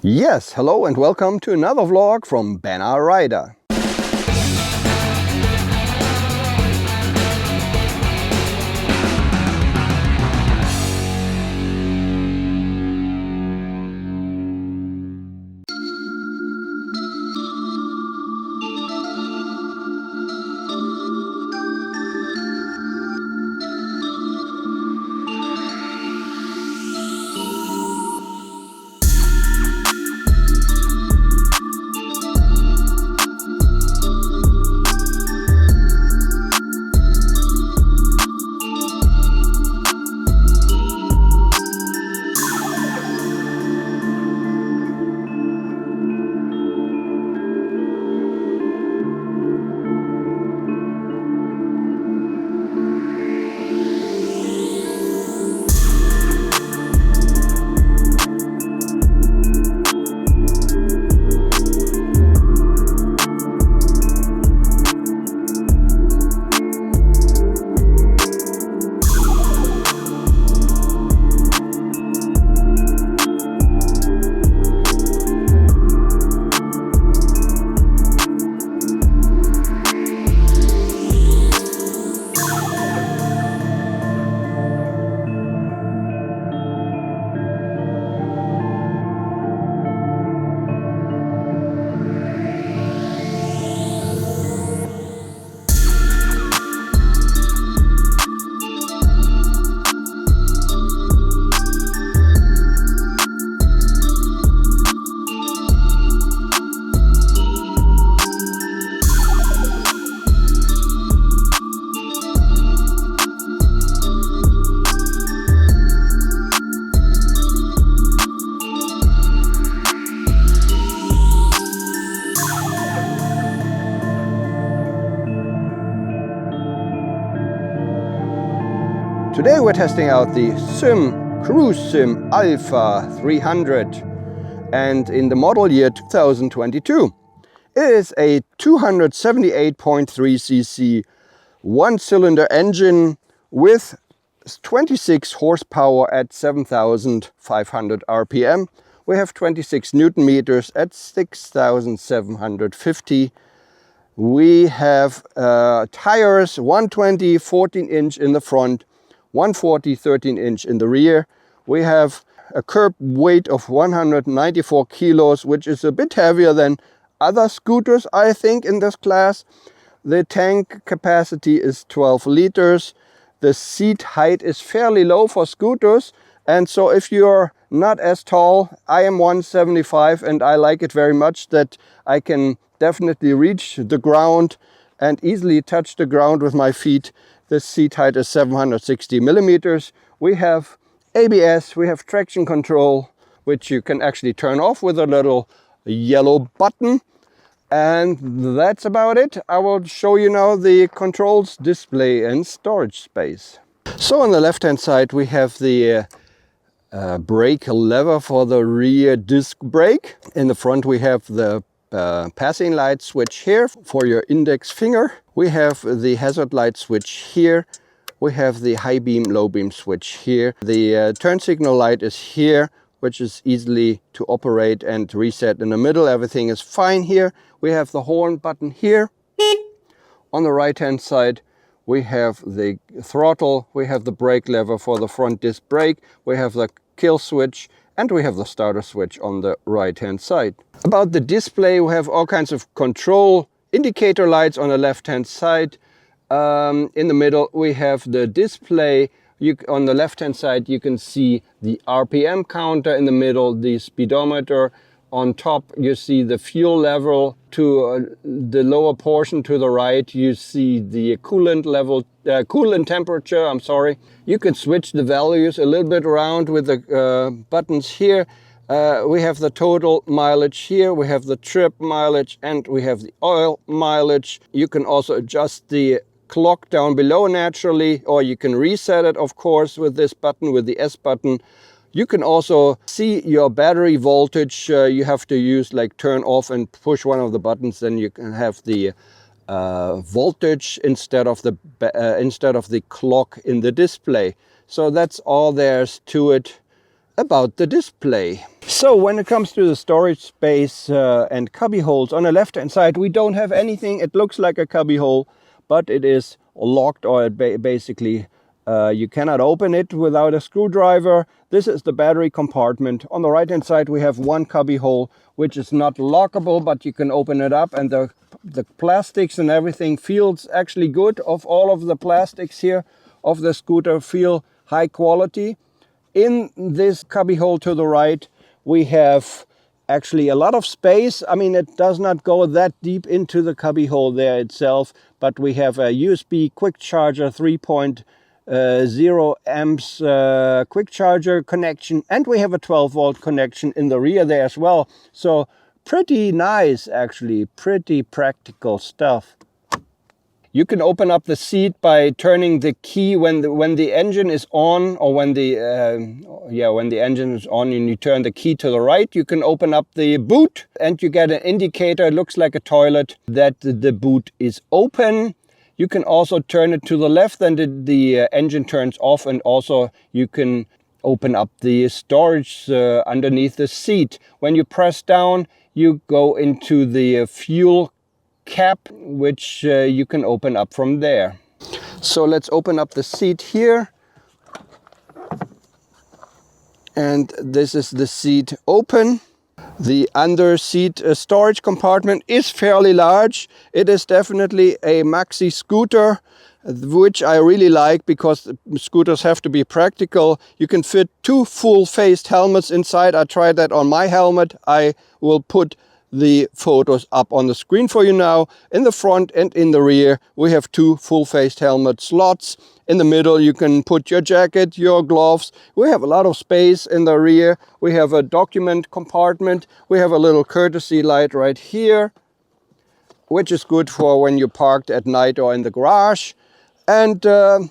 Yes, hello and welcome to another vlog from Banner Rider. Today we're testing out the SYM Cruisym Alpha 300 and in the model year 2022. It is a 278.3cc one-cylinder engine with 26 horsepower at 7,500 RPM. We have 26 Newton meters at 6,750. We have tires 120 14-inch in the front, 140 13-inch in the rear. We have a curb weight of 194 kilos, which is a bit heavier than other scooters, I think, in this class. The tank capacity is 12 liters. The seat height is fairly low for scooters, and so if you're not as tall, I am 175 and I like it very much that I can definitely reach the ground and easily touch the ground with my feet. The seat height is 760 millimeters. We have ABS, we have traction control, which you can actually turn off with a little yellow button. And that's about it. I will show you now the controls, display and storage space. So on the left hand side we have the brake lever for the rear disc brake. In the front we have the passing light switch here for your index finger. We have the hazard light switch here. We have the high beam, low beam switch here. The turn signal light is here, which is easily to operate and reset in the middle. Everything is fine here. We have the horn button here. On the right hand side we have the throttle, we have the brake lever for the front disc brake, we have the kill switch, and we have the starter switch on the right hand side. About the display, we have all kinds of control indicator lights on the left hand side. In the middle we have the display. On the left hand side you can see the RPM counter, in the middle the speedometer. On top you see the fuel level. To the lower portion to the right you see the coolant level, coolant temperature, I'm sorry. You can switch the values a little bit around with the buttons here. We have the total mileage here, we have the trip mileage, and we have the oil mileage. You can also adjust the clock down below naturally, or you can reset it, of course, with this button, with the S button. You can also see your battery voltage. You have to use like turn off and push one of the buttons, then you can have the voltage instead of the clock in the display. So that's all there's to it about the display. So when it comes to the storage space and cubby holes, on the left hand side we don't have anything. It looks like a cubby hole, but it is locked, or basically you cannot open it without a screwdriver. This is the battery compartment. On the right hand side we have one cubby hole which is not lockable, but you can open it up, and the plastics and everything feels actually good. Of all of the plastics here of the scooter feel high quality. In this cubby hole to the right we have actually a lot of space. I mean, it does not go that deep into the cubby hole there itself, but we have a USB quick charger 3.0 amps quick charger connection, and we have a 12-volt connection in the rear there as well. So pretty nice, actually, pretty practical stuff. You can open up the seat by turning the key when the engine is on, or when the engine is on and you turn the key to the right. You can open up the boot and you get an indicator, it looks like a toilet, that the boot is open. You can also turn it to the left and the engine turns off, and also you can open up the storage underneath the seat. When you press down, you go into the fuel cap, which you can open up from there. So let's open up the seat here, and this is the seat open. The under seat storage compartment is fairly large. It is definitely a maxi scooter, which I really like, because scooters have to be practical. You can fit 2 full-faced helmets inside. I tried that on my helmet. I will put the photos up on the screen for you now. In the front and in the rear we have 2 full-faced helmet slots. In the middle you can put your jacket, your gloves. We have a lot of space in the rear. We have a document compartment. We have a little courtesy light right here, which is good for when you're parked at night or in the garage. And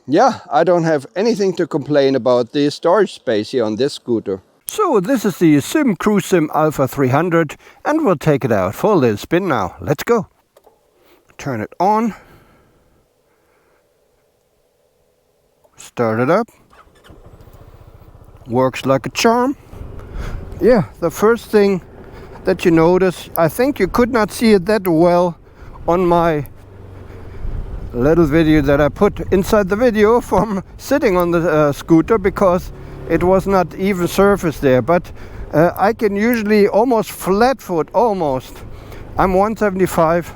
yeah, I don't have anything to complain about the storage space here on this scooter. So this is the SYM Cruisym Alpha 300, and we'll take it out for a little spin now. Let's go. Turn it on. Start it up. Works like a charm. Yeah, the first thing that you notice, I think you could not see it that well on my little video that I put inside the video from sitting on the scooter, because it was not even surface there, but I can usually almost flat foot, almost. I'm 175,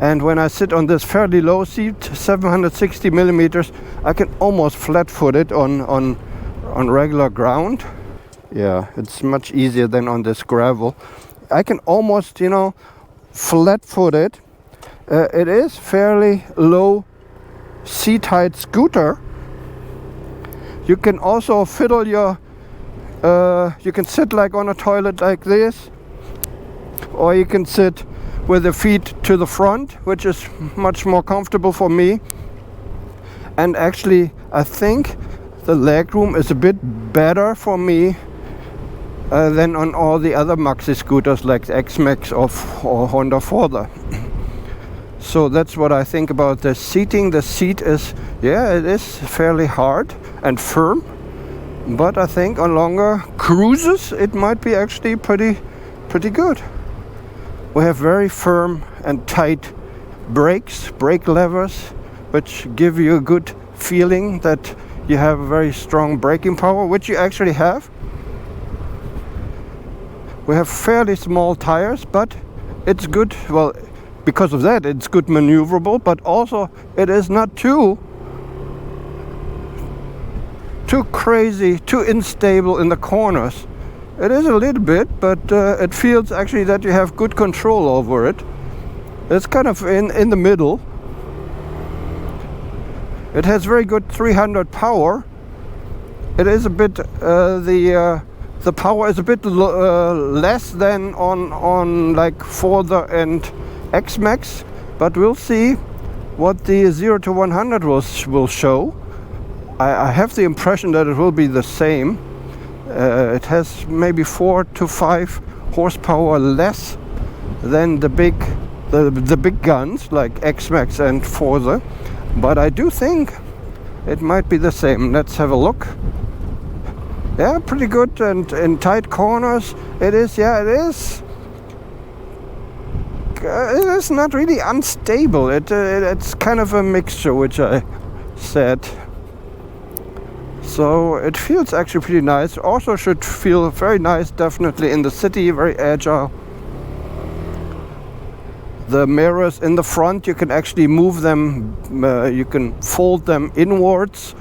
and when I sit on this fairly low seat, 760 millimeters, I can almost flat foot it on regular ground. Yeah, it's much easier than on this gravel. I can almost, you know, flat foot it. It is fairly low seat height scooter. You can also fiddle your, you can sit like on a toilet like this, or you can sit with the feet to the front, which is much more comfortable for me. And actually, I think the legroom is a bit better for me than on all the other maxi scooters like XMAX or Honda Forza. So that's what I think about the seating. The seat is, yeah, it is fairly hard and firm, but I think on longer cruises it might be actually pretty good. We have very firm and tight brakes, brake levers, which give you a good feeling that you have a very strong braking power, which you actually have. We have fairly small tires, but it's good, well, because of that it's good maneuverable, but also it is not too crazy, too unstable in the corners. It is a little bit, but it feels actually that you have good control over it. It's kind of in the middle. It has very good 300 power. It is a bit the power is a bit less than on like Forza and XMAX, but we'll see what the 0 to 100 will show. I have the impression that it will be the same. It has maybe 4 to 5 horsepower less than the big guns like XMAX and Forza, but I do think it might be the same. Let's have a look. Yeah, pretty good, and in tight corners it is. Yeah, it is. It is not really unstable. It's kind of a mixture, which I said. So it feels actually pretty nice. Also should feel very nice, definitely in the city, very agile. The mirrors in the front, you can actually move them, you can fold them inwards,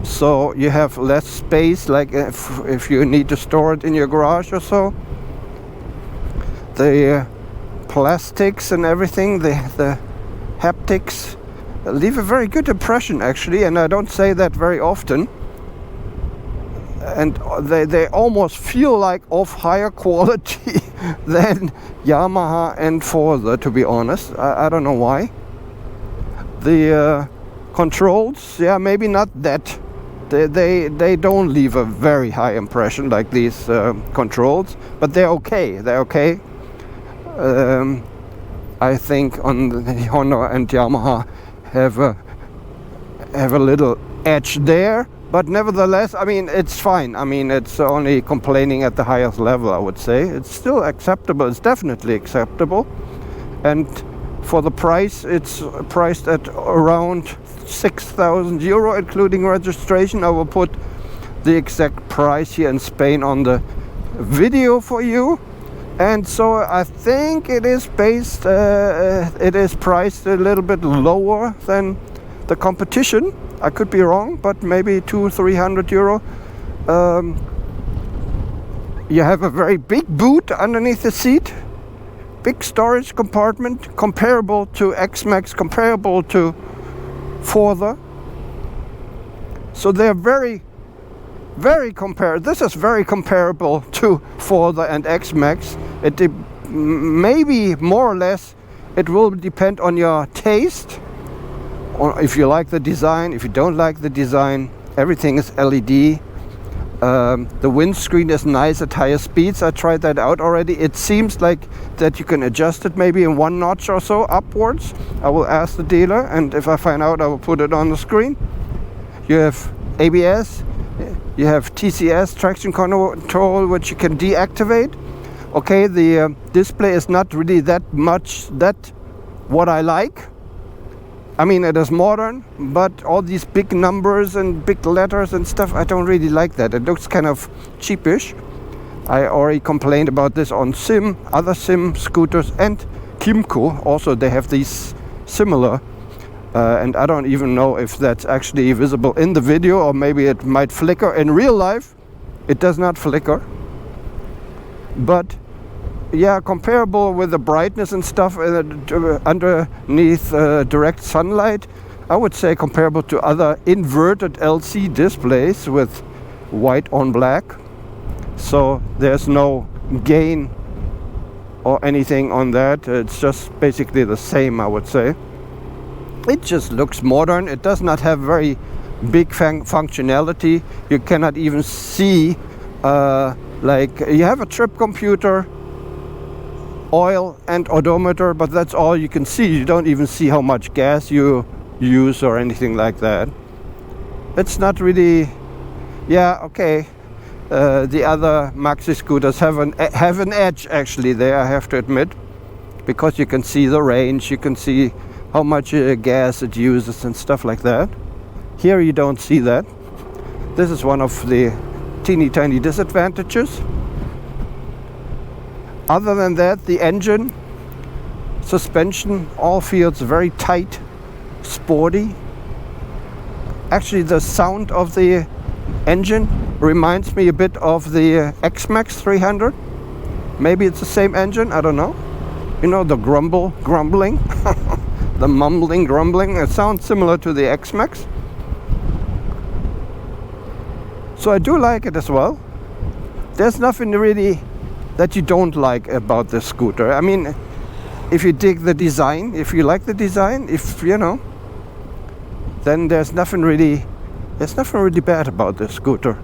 so you have less space, like if you need to store it in your garage or so. The plastics and everything, the haptics leave a very good impression actually, and I don't say that very often. And they almost feel like of higher quality than Yamaha and Forza, to be honest. I don't know why. The controls, yeah, maybe not that. They don't leave a very high impression like these controls, but they're okay. They're okay. I think on the Honda and Yamaha have a little edge there. But nevertheless, I mean, it's fine. I mean, it's only complaining at the highest level, I would say. It's still acceptable. It's definitely acceptable. And for the price, it's priced at around 6,000 euro, including registration. I will put the exact price here in Spain on the video for you. And so I think it is priced a little bit lower than the competition. I could be wrong, but maybe 200-300 euro. You have a very big boot underneath the seat, big storage compartment, comparable to XMAX, comparable to Forza. So they're very comparable. This is very comparable to Forza and XMAX. It maybe more or less it will depend on your taste. Or if you like the design, if you don't like the design, everything is LED. The windscreen is nice at higher speeds. I tried that out already. It seems like that you can adjust it maybe in one notch or so upwards. I will ask the dealer, and if I find out, I will put it on the screen. You have ABS, you have TCS, traction control, which you can deactivate. Okay, the display is not really that what I like. I mean, it is modern, but all these big numbers and big letters and stuff, I don't really like that. It looks kind of cheapish. I already complained about this on SYM, other SYM scooters, and Kymco. Also, they have these similar, and I don't even know if that's actually visible in the video, or maybe it might flicker. In real life, it does not flicker. But yeah, comparable with the brightness and stuff underneath direct sunlight, I would say comparable to other inverted LC displays with white on black. So there's no gain or anything on that. It's just basically the same, I would say. It just looks modern. It does not have very big functionality. You cannot even see like you have a trip computer, oil and odometer, but that's all you can see. You don't even see how much gas you use or anything like that. It's not really, yeah, okay. The other maxi scooters have an edge actually there, I have to admit, because you can see the range, you can see how much gas it uses and stuff like that. Here you don't see that. This is one of the teeny tiny disadvantages. Other than that, the engine, suspension, all feels very tight, sporty. Actually, the sound of the engine reminds me a bit of the XMAX 300. Maybe it's the same engine, I don't know. You know, the grumbling, the mumbling, grumbling. It sounds similar to the XMAX. So I do like it as well. There's nothing really that you don't like about this scooter. I mean, if you dig the design, if you like the design, if you know, then there's nothing really bad about this scooter.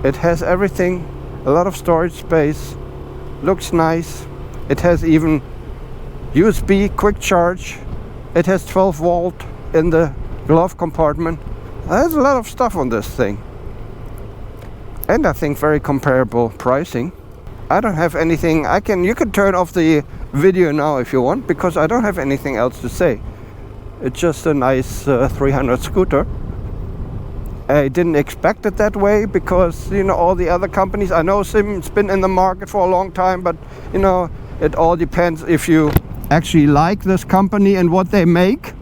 It has everything, a lot of storage space, looks nice. It has even USB quick charge. It has 12 volt in the glove compartment. There's a lot of stuff on this thing. and I think very comparable pricing. I don't have anything. You can turn off the video now if you want, because I don't have anything else to say. It's just a nice 300 scooter. I didn't expect it that way, because you know, all the other companies, I know SYM's been in the market for a long time, but you know, it all depends if you actually like this company and what they make.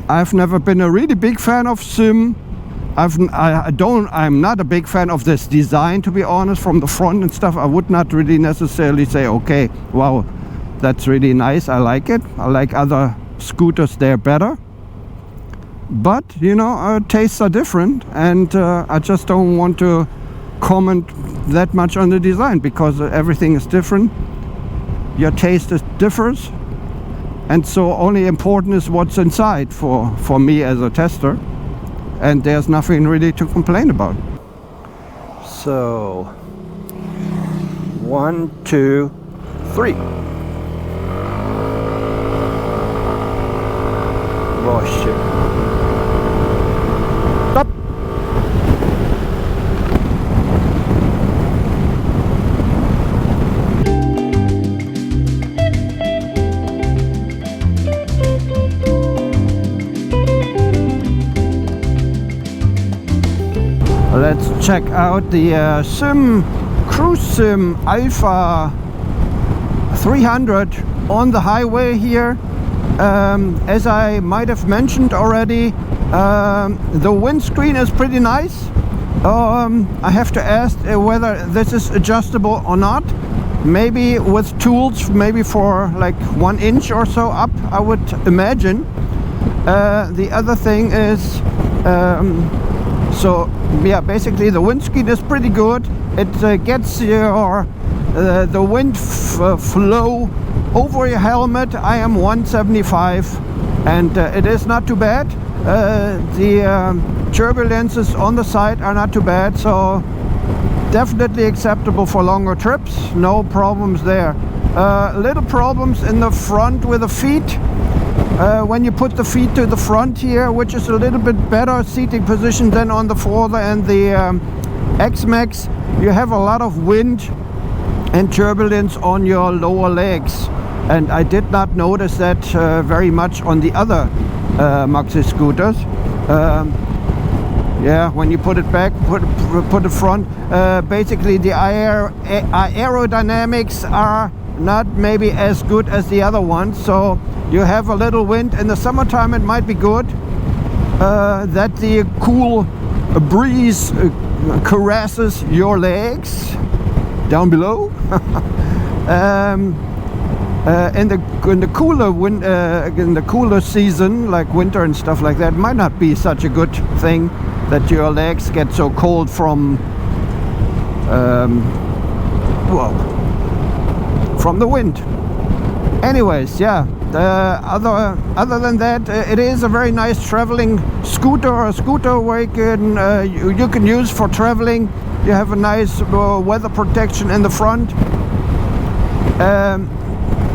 I've never been a really big fan of SYM. I'm not a big fan of this design, to be honest, from the front and stuff. I would not really necessarily say, okay, wow, that's really nice, I like it. I like other scooters there better. But, you know, tastes are different, and I just don't want to comment that much on the design, because everything is different. Your taste differs, and so only important is what's inside for me as a tester. And there's nothing really to complain about. So 1, 2, 3. Oh shit. Stop. Let's check out the SYM Cruisym Alpha 300 on the highway here. As I might have mentioned already, the windscreen is pretty nice. I have to ask whether this is adjustable or not. Maybe with tools, maybe for like 1 inch or so up, I would imagine. The other thing is, so yeah, basically the windscreen is pretty good. It gets your the wind flow over your helmet. I am 175, and it is not too bad. The turbulences on the side are not too bad, so definitely acceptable for longer trips. No problems there. Little problems in the front with the feet. When you put the feet to the front here, which is a little bit better seating position than on the Forza and the XMAX, you have a lot of wind and turbulence on your lower legs, and I did not notice that very much on the other Maxi scooters. Yeah, when you put it back, put it front, basically the aerodynamics are not maybe as good as the other ones, so you have a little wind. In the summertime it might be good that the cool breeze caresses your legs down below. In the cooler season, like winter and stuff like that, might not be such a good thing that your legs get so cold from from the wind. Anyways, yeah, other than that, it is a very nice traveling scooter, or a scooter where you can use for traveling. You have a nice weather protection in the front,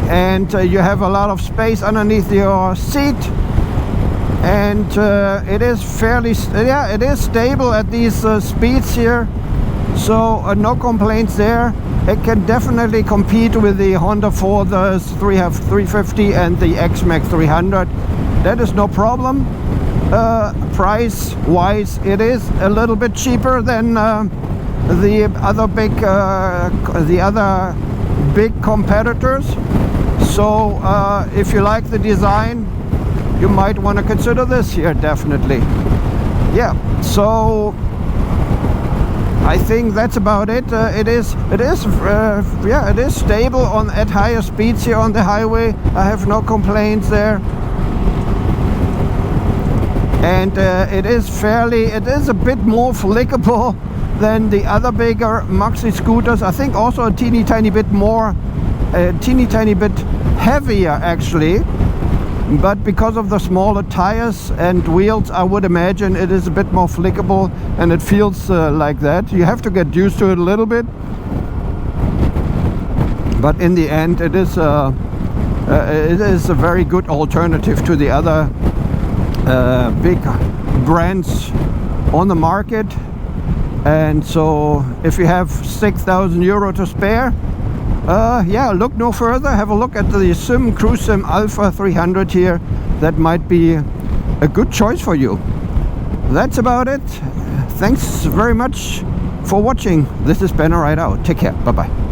and you have a lot of space underneath your seat, and it is fairly, it is stable at these speeds here, so no complaints there. It can definitely compete with the Honda Forza 350 and the XMAX 300. That is no problem. Price wise, it is a little bit cheaper than the other big competitors. So if you like the design, you might want to consider this here, definitely. Yeah, so I think that's about it. It is stable at higher speeds here on the highway. I have no complaints there, and it is a bit more flickable than the other bigger Maxi scooters. I think also a teeny tiny bit heavier actually. But because of the smaller tires and wheels, I would imagine it is a bit more flickable, and it feels like that. You have to get used to it a little bit, but in the end it is a very good alternative to the other big brands on the market. And so if you have 6,000 euro to spare, yeah, look no further. Have a look at the SYM Cruisym Alpha 300 here. That might be a good choice for you. That's about it. Thanks very much for watching. This is Ben Right Out. Take care. Bye bye.